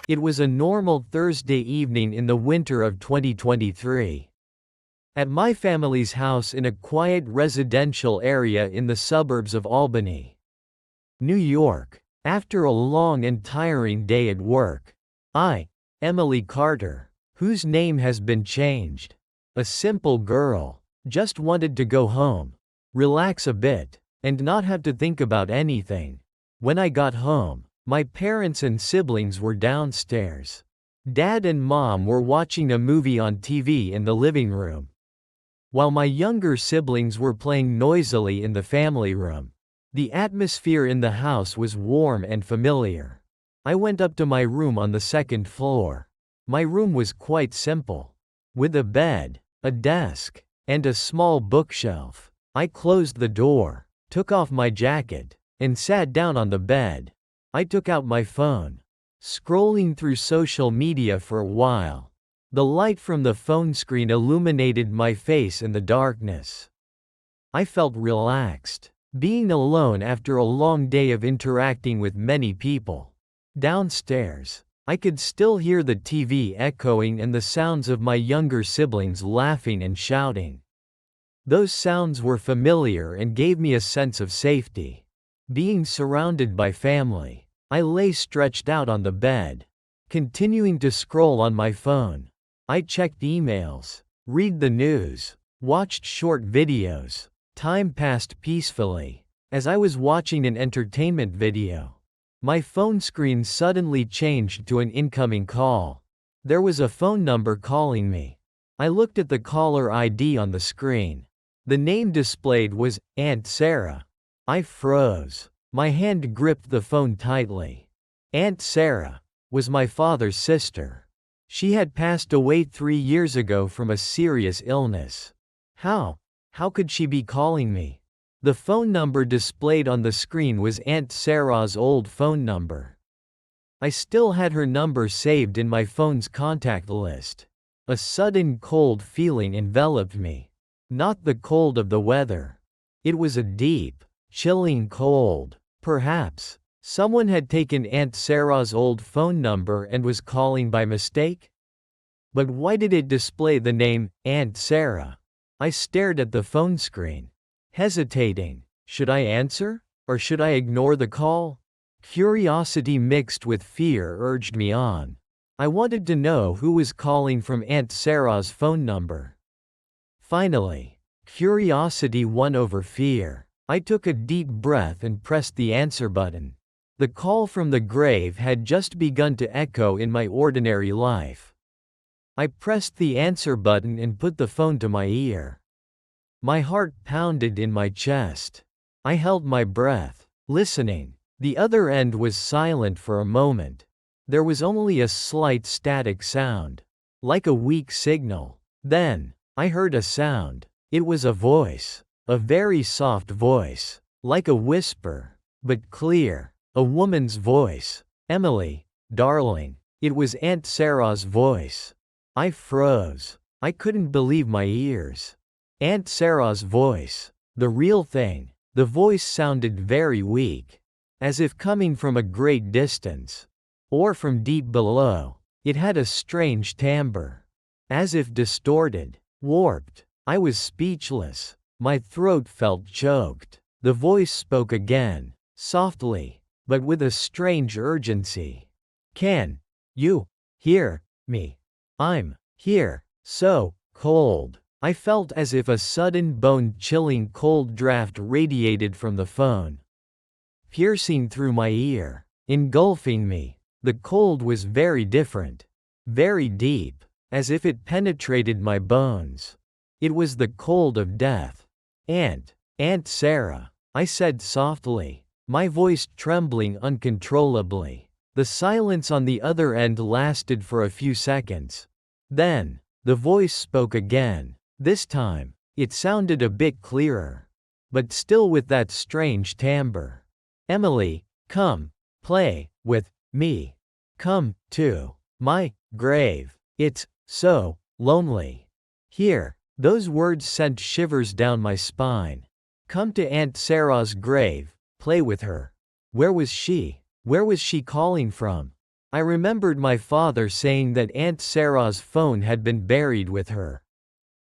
It was a normal Thursday evening in the winter of 2023. At my family's house in a quiet residential area in the suburbs of Albany, New York. After a long and tiring day at work, I, Emily Carter, whose name has been changed, a simple girl, just wanted to go home, relax a bit, and not have to think about anything. When I got home, my parents and siblings were downstairs. Dad and Mom were watching a movie on TV in the living room, while my younger siblings were playing noisily in the family room. The atmosphere in the house was warm and familiar. I went up to my room on the second floor. My room was quite simple, with a bed, a desk, and a small bookshelf. I closed the door, took off my jacket, and sat down on the bed. I took out my phone, scrolling through social media for a while. The light from the phone screen illuminated my face in the darkness. I felt relaxed, being alone after a long day of interacting with many people. Downstairs, I could still hear the TV echoing and the sounds of my younger siblings laughing and shouting. Those sounds were familiar and gave me a sense of safety. Being surrounded by family, I lay stretched out on the bed, continuing to scroll on my phone. I checked emails, read the news, watched short videos. Time passed peacefully. As I was watching an entertainment video, my phone screen suddenly changed to an incoming call. There was a phone number calling me. I looked at the caller ID on the screen. The name displayed was Aunt Sarah. I froze. My hand gripped the phone tightly. Aunt Sarah was my father's sister. She had passed away 3 years ago from a serious illness. How could she be calling me? The phone number displayed on the screen was Aunt Sarah's old phone number. I still had her number saved in my phone's contact list. A sudden cold feeling enveloped me. Not the cold of the weather. It was a deep, chilling cold. Perhaps someone had taken Aunt Sarah's old phone number and was calling by mistake? But why did it display the name Aunt Sarah? I stared at the phone screen, hesitating. Should I answer, or should I ignore the call? Curiosity mixed with fear urged me on. I wanted to know who was calling from Aunt Sarah's phone number. Finally, curiosity won over fear. I took a deep breath and pressed the answer button. The call from the grave had just begun to echo in my ordinary life. I pressed the answer button and put the phone to my ear. My heart pounded in my chest. I held my breath, listening. The other end was silent for a moment. There was only a slight static sound, like a weak signal. Then, I heard a sound. It was a voice. A very soft voice, like a whisper, but clear. A woman's voice. Emily, darling. It was Aunt Sarah's voice. I froze. I couldn't believe my ears. Aunt Sarah's voice. The real thing. The voice sounded very weak, as if coming from a great distance, or from deep below. It had a strange timbre, as if distorted, warped. I was speechless. My throat felt choked. The voice spoke again, softly, but with a strange urgency. Can you hear me? I'm here. So cold. I felt as if a sudden bone-chilling cold draft radiated from the phone, piercing through my ear, engulfing me. The cold was very different, very deep, as if it penetrated my bones. It was the cold of death. Aunt Sarah, I said softly, my voice trembling uncontrollably. The silence on the other end lasted for a few seconds. Then, the voice spoke again. This time, it sounded a bit clearer, but still with that strange timbre. Emily, come, play with me. Come to my grave. It's so lonely here. Those words sent shivers down my spine. Come to Aunt Sarah's grave, play with her. Where was she? Where was she calling from? I remembered my father saying that Aunt Sarah's phone had been buried with her.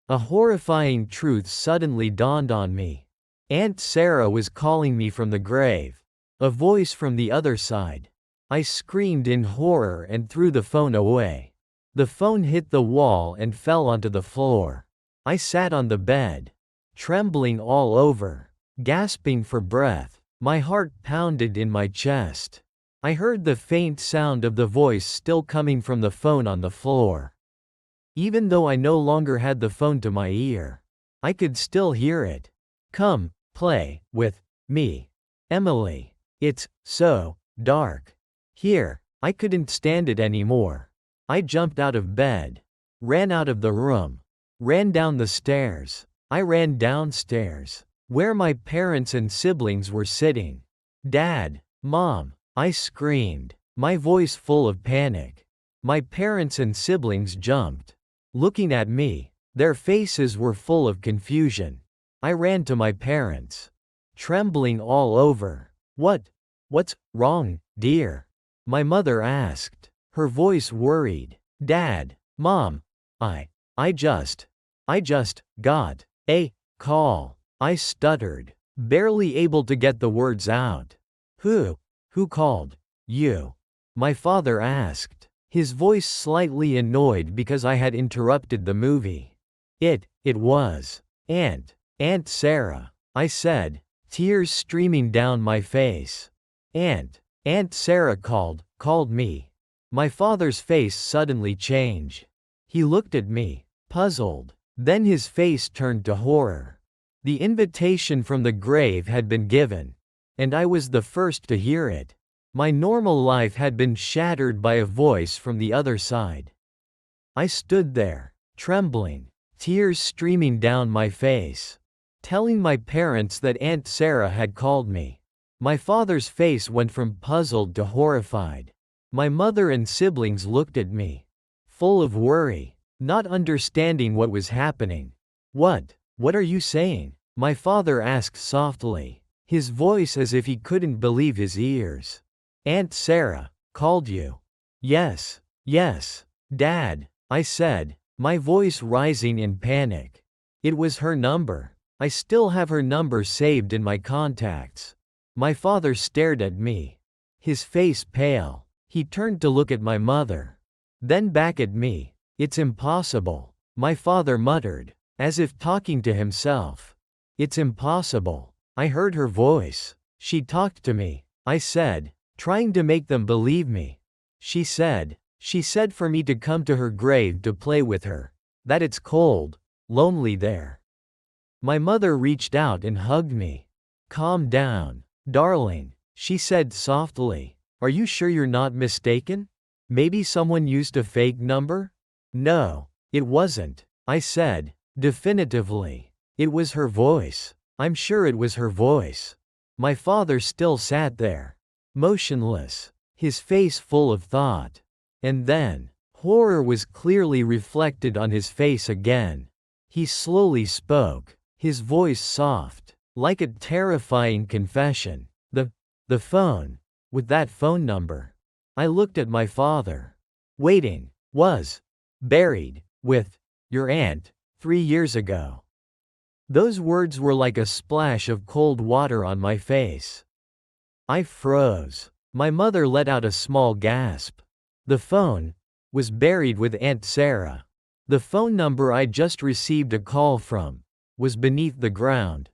A horrifying truth suddenly dawned on me. Aunt Sarah was calling me from the grave. A voice from the other side. I screamed in horror and threw the phone away. The phone hit the wall and fell onto the floor. I sat on the bed, trembling all over, gasping for breath. My heart pounded in my chest. I heard the faint sound of the voice still coming from the phone on the floor. Even though I no longer had the phone to my ear, I could still hear it. Come, play with me, Emily. It's so dark here. I couldn't stand it anymore. I jumped out of bed, ran out of the room, ran down the stairs. I ran downstairs, where my parents and siblings were sitting. Dad, Mom, I screamed, my voice full of panic. My parents and siblings jumped, looking at me. Their faces were full of confusion. I ran to my parents, trembling all over. What's wrong, dear? My mother asked, her voice worried. Dad, Mom, I just got a call. I stuttered, barely able to get the words out. Who called you? My father asked, his voice slightly annoyed because I had interrupted the movie. It was Aunt Sarah, I said, tears streaming down my face. Aunt Sarah called me. My father's face suddenly changed. He looked at me, puzzled. Then his face turned to horror. The invitation from the grave had been given, and I was the first to hear it. My normal life had been shattered by a voice from the other side. I stood there, trembling, tears streaming down my face, telling my parents that Aunt Sarah had called me. My father's face went from puzzled to horrified. My mother and siblings looked at me, full of worry, not understanding what was happening. What are you saying? My father asked softly, his voice as if he couldn't believe his ears. Aunt Sarah called you. Yes, Dad, I said, my voice rising in panic. It was her number. I still have her number saved in my contacts. My father stared at me, his face pale. He turned to look at my mother, then back at me. It's impossible, my father muttered, as if talking to himself. It's impossible. I heard her voice. She talked to me, I said, trying to make them believe me. She said for me to come to her grave to play with her, that it's cold, lonely there. My mother reached out and hugged me. Calm down, darling, she said softly. Are you sure you're not mistaken? Maybe someone used a fake number? No, it wasn't, I said, definitively. It was her voice. I'm sure it was her voice. My father still sat there, motionless, his face full of thought. And then, horror was clearly reflected on his face again. He slowly spoke, his voice soft, like a terrifying confession. The phone, with that phone number. I looked at my father. Waiting, was buried with your aunt 3 years ago. Those words were like a splash of cold water on my face. I froze. My mother let out a small gasp. The phone was buried with Aunt Sarah. The phone number I just received a call from was beneath the ground,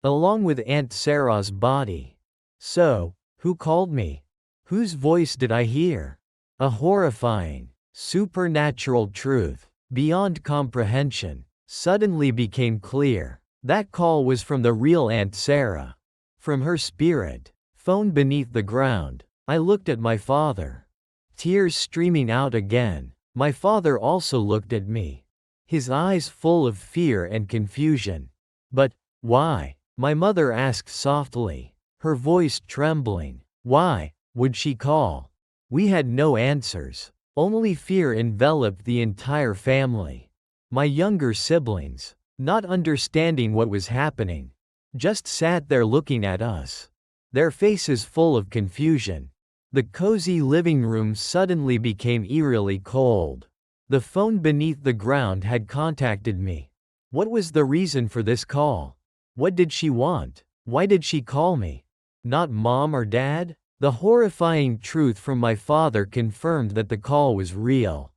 along with Aunt Sarah's body. So, who called me? Whose voice did I hear? A horrifying, supernatural truth, beyond comprehension, suddenly became clear. That call was from the real Aunt Sarah. From her spirit, phone beneath the ground. I looked at my father. Tears streaming out again. My father also looked at me, his eyes full of fear and confusion. But why? My mother asked softly, her voice trembling. Why would she call? We had no answers. Only fear enveloped the entire family. My younger siblings, not understanding what was happening, just sat there looking at us, their faces full of confusion. The cozy living room suddenly became eerily cold. The phone beneath the ground had contacted me. What was the reason for this call? What did she want? Why did she call me? Not mom or dad? The horrifying truth from my father confirmed that the call was real.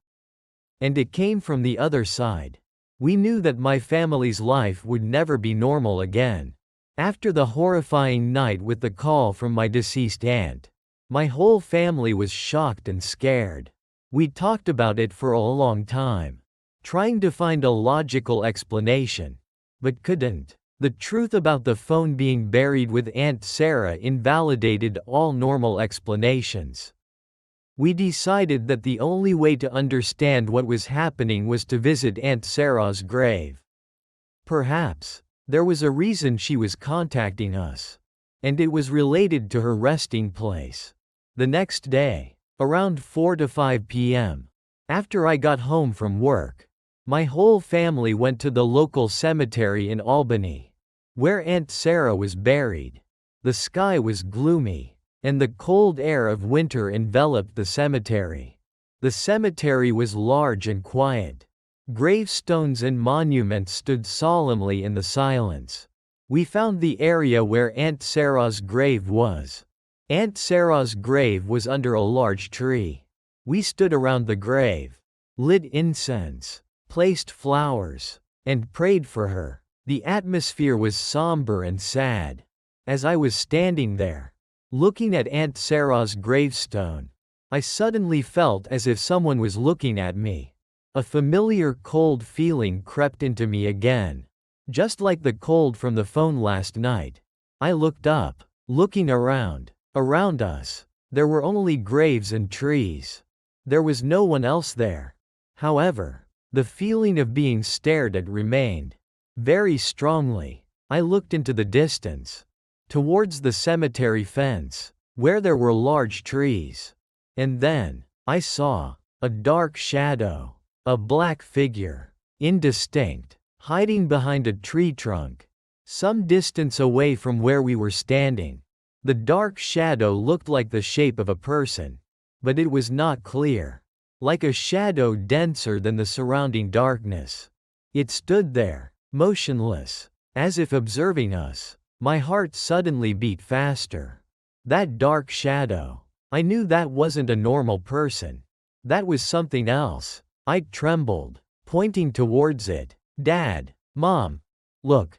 And it came from the other side. We knew that my family's life would never be normal again. After the horrifying night with the call from my deceased aunt, my whole family was shocked and scared. We talked about it for a long time, trying to find a logical explanation, but couldn't. The truth about the phone being buried with Aunt Sarah invalidated all normal explanations. We decided that the only way to understand what was happening was to visit Aunt Sarah's grave. Perhaps there was a reason she was contacting us, and it was related to her resting place. The next day, around 4 to 5 p.m., after I got home from work, my whole family went to the local cemetery in Albany, where Aunt Sarah was buried. The sky was gloomy, and the cold air of winter enveloped the cemetery. The cemetery was large and quiet. Gravestones and monuments stood solemnly in the silence. We found the area where Aunt Sarah's grave was. Aunt Sarah's grave was under a large tree. We stood around the grave, lit incense, placed flowers, and prayed for her. The atmosphere was somber and sad. As I was standing there, looking at Aunt Sarah's gravestone, I suddenly felt as if someone was looking at me. A familiar cold feeling crept into me again, just like the cold from the phone last night. I looked up, looking around. Around us, there were only graves and trees. There was no one else there. However, the feeling of being stared at remained. Very strongly, I looked into the distance, towards the cemetery fence, where there were large trees. And then, I saw a dark shadow, a black figure, indistinct, hiding behind a tree trunk, some distance away from where we were standing. The dark shadow looked like the shape of a person, but it was not clear, like a shadow denser than the surrounding darkness. It stood there, motionless, as if observing us. My heart suddenly beat faster. That dark shadow. I knew that wasn't a normal person. That was something else. I trembled, pointing towards it. Dad, Mom, look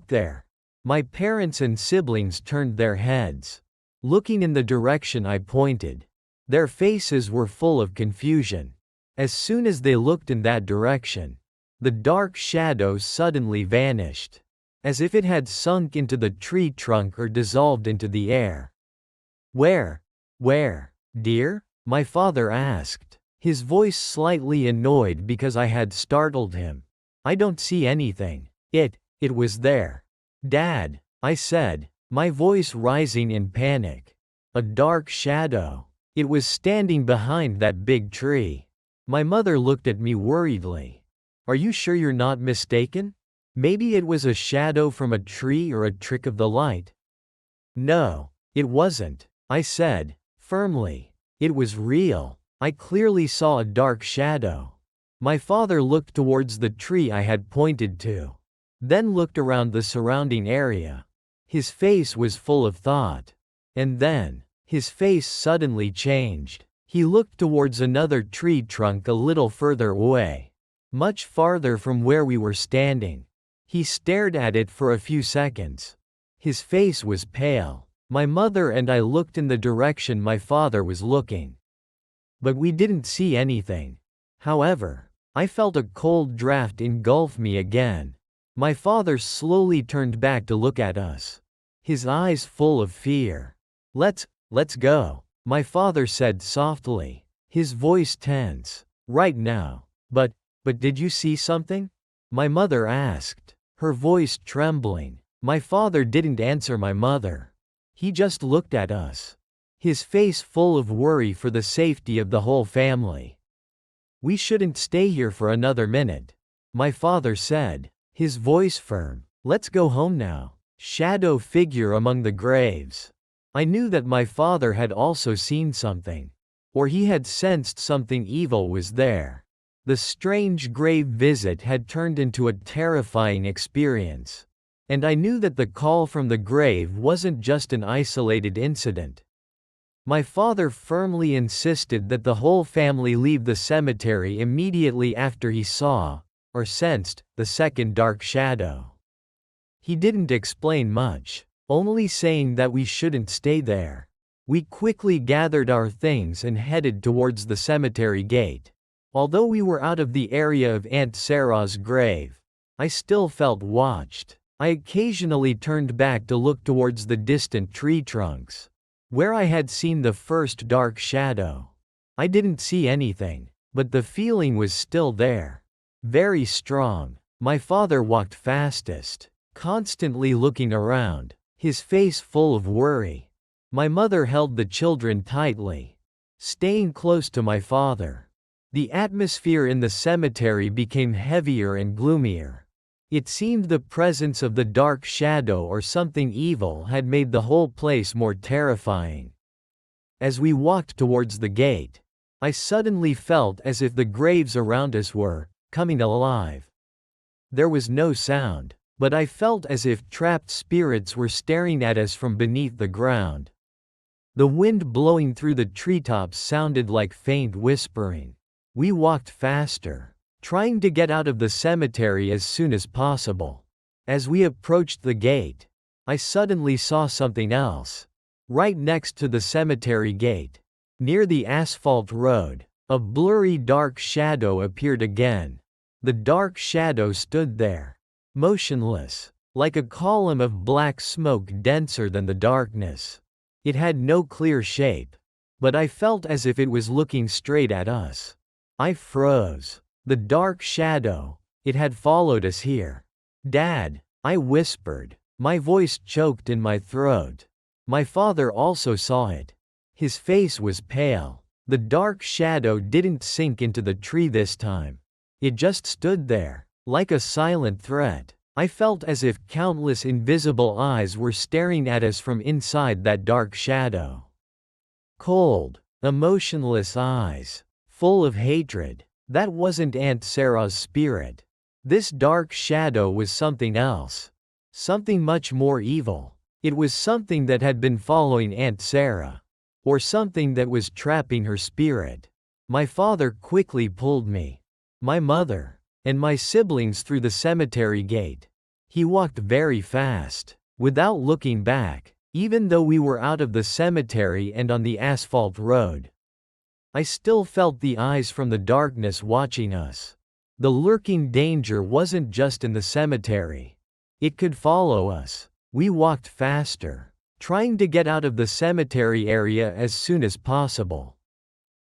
there. My parents and siblings turned their heads, looking in the direction I pointed. Their faces were full of confusion. As soon as they looked in that direction, the dark shadow suddenly vanished, as if it had sunk into the tree trunk or dissolved into the air. Where, dear? My father asked, his voice slightly annoyed because I had startled him. I don't see anything. It was there. Dad, I said, my voice rising in panic. A dark shadow. It was standing behind that big tree. My mother looked at me worriedly. Are you sure you're not mistaken? Maybe it was a shadow from a tree or a trick of the light. No, it wasn't, I said, firmly. It was real. I clearly saw a dark shadow. My father looked towards the tree I had pointed to, then looked around the surrounding area. His face was full of thought. And then, his face suddenly changed. He looked towards another tree trunk a little further away, much farther from where we were standing. He stared at it for a few seconds. His face was pale. My mother and I looked in the direction my father was looking, but we didn't see anything. However, I felt a cold draft engulf me again. My father slowly turned back to look at us, his eyes full of fear. Let's go, my father said softly, his voice tense. Right now. But did you see something? My mother asked, her voice trembling. My father didn't answer my mother. He just looked at us, his face full of worry for the safety of the whole family. We shouldn't stay here for another minute, my father said, his voice firm. Let's go home now. Shadow figure among the graves. I knew that my father had also seen something. Or he had sensed something evil was there. The strange grave visit had turned into a terrifying experience. And I knew that the call from the grave wasn't just an isolated incident. My father firmly insisted that the whole family leave the cemetery immediately after he saw, or sensed, the second dark shadow. He didn't explain much, only saying that we shouldn't stay there. We quickly gathered our things and headed towards the cemetery gate. Although we were out of the area of Aunt Sarah's grave, I still felt watched. I occasionally turned back to look towards the distant tree trunks, where I had seen the first dark shadow. I didn't see anything, but the feeling was still there. Very strong. My father walked fastest, constantly looking around, his face full of worry. My mother held the children tightly, staying close to my father. The atmosphere in the cemetery became heavier and gloomier. It seemed the presence of the dark shadow or something evil had made the whole place more terrifying. As we walked towards the gate, I suddenly felt as if the graves around us were coming alive. There was no sound, but I felt as if trapped spirits were staring at us from beneath the ground. The wind blowing through the treetops sounded like faint whispering. We walked faster, trying to get out of the cemetery as soon as possible. As we approached the gate, I suddenly saw something else. Right next to the cemetery gate, near the asphalt road, a blurry dark shadow appeared again. The dark shadow stood there, motionless, like a column of black smoke denser than the darkness. It had no clear shape, but I felt as if it was looking straight at us. I froze. The dark shadow, it had followed us here. "Dad," I whispered, my voice choked in my throat. My father also saw it. His face was pale. The dark shadow didn't sink into the tree this time. It just stood there, like a silent threat. I felt as if countless invisible eyes were staring at us from inside that dark shadow. Cold, emotionless eyes, full of hatred. That wasn't Aunt Sarah's spirit. This dark shadow was something else. Something much more evil. It was something that had been following Aunt Sarah. Or something that was trapping her spirit. My father quickly pulled me, my mother, and my siblings through the cemetery gate. He walked very fast, without looking back, even though we were out of the cemetery and on the asphalt road. I still felt the eyes from the darkness watching us. The lurking danger wasn't just in the cemetery. It could follow us. We walked faster, trying to get out of the cemetery area as soon as possible.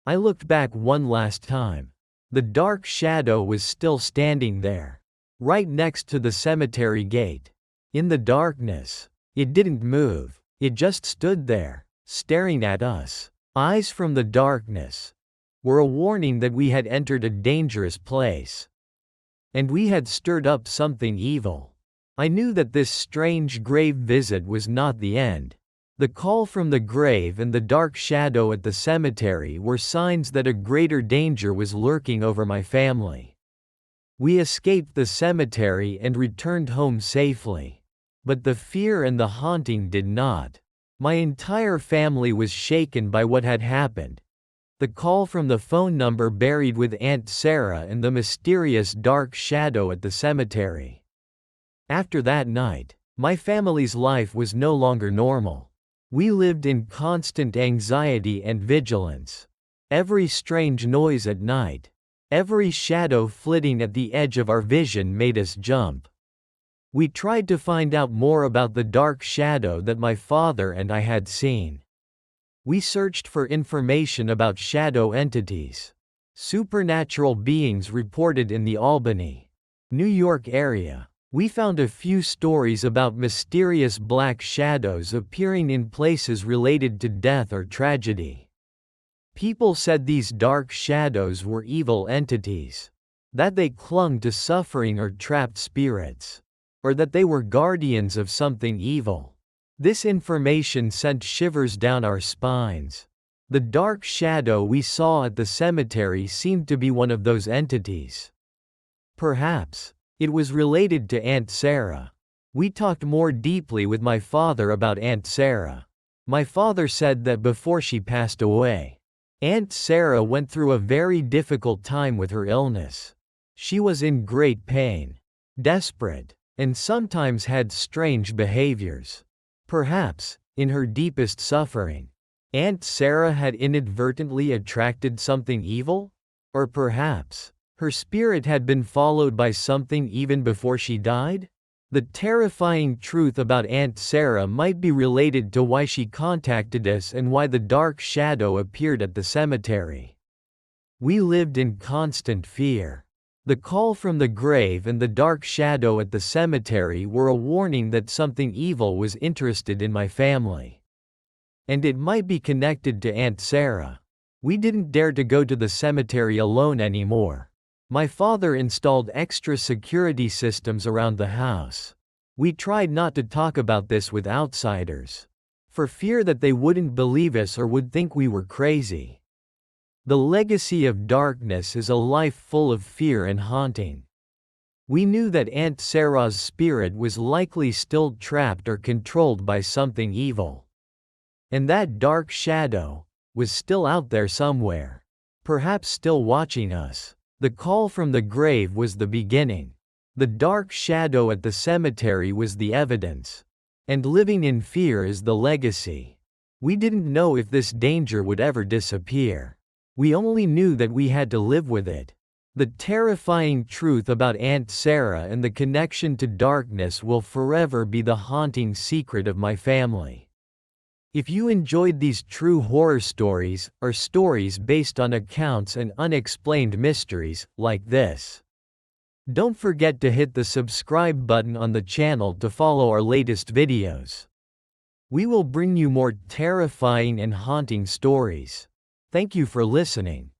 I looked back one last time. The dark shadow was still standing there, right next to the cemetery gate. In the darkness, it didn't move. It just stood there, staring at us. Eyes from the darkness were a warning that we had entered a dangerous place. And we had stirred up something evil. I knew that this strange grave visit was not the end. The call from the grave and the dark shadow at the cemetery were signs that a greater danger was lurking over my family. We escaped the cemetery and returned home safely. But the fear and the haunting did not. My entire family was shaken by what had happened. The call from the phone number buried with Aunt Sarah and the mysterious dark shadow at the cemetery. After that night, my family's life was no longer normal. We lived in constant anxiety and vigilance. Every strange noise at night, every shadow flitting at the edge of our vision made us jump. We tried to find out more about the dark shadow that my father and I had seen. We searched for information about shadow entities, supernatural beings reported in the Albany, New York area. We found a few stories about mysterious black shadows appearing in places related to death or tragedy. People said these dark shadows were evil entities, that they clung to suffering or trapped spirits, or that they were guardians of something evil. This information sent shivers down our spines. The dark shadow we saw at the cemetery seemed to be one of those entities. Perhaps it was related to Aunt Sarah. We talked more deeply with my father about Aunt Sarah. My father said that before she passed away, Aunt Sarah went through a very difficult time with her illness. She was in great pain, desperate, and sometimes had strange behaviors. Perhaps, in her deepest suffering, Aunt Sarah had inadvertently attracted something evil? Or perhaps, her spirit had been followed by something even before she died? The terrifying truth about Aunt Sarah might be related to why she contacted us and why the dark shadow appeared at the cemetery. We lived in constant fear. The call from the grave and the dark shadow at the cemetery were a warning that something evil was interested in my family. And it might be connected to Aunt Sarah. We didn't dare to go to the cemetery alone anymore. My father installed extra security systems around the house. We tried not to talk about this with outsiders, for fear that they wouldn't believe us or would think we were crazy. The legacy of darkness is a life full of fear and haunting. We knew that Aunt Sarah's spirit was likely still trapped or controlled by something evil. And that dark shadow was still out there somewhere, perhaps still watching us. The call from the grave was the beginning. The dark shadow at the cemetery was the evidence. And living in fear is the legacy. We didn't know if this danger would ever disappear. We only knew that we had to live with it. The terrifying truth about Aunt Sarah and the connection to darkness will forever be the haunting secret of my family. If you enjoyed these true horror stories, or stories based on accounts and unexplained mysteries, like this, don't forget to hit the subscribe button on the channel to follow our latest videos. We will bring you more terrifying and haunting stories. Thank you for listening.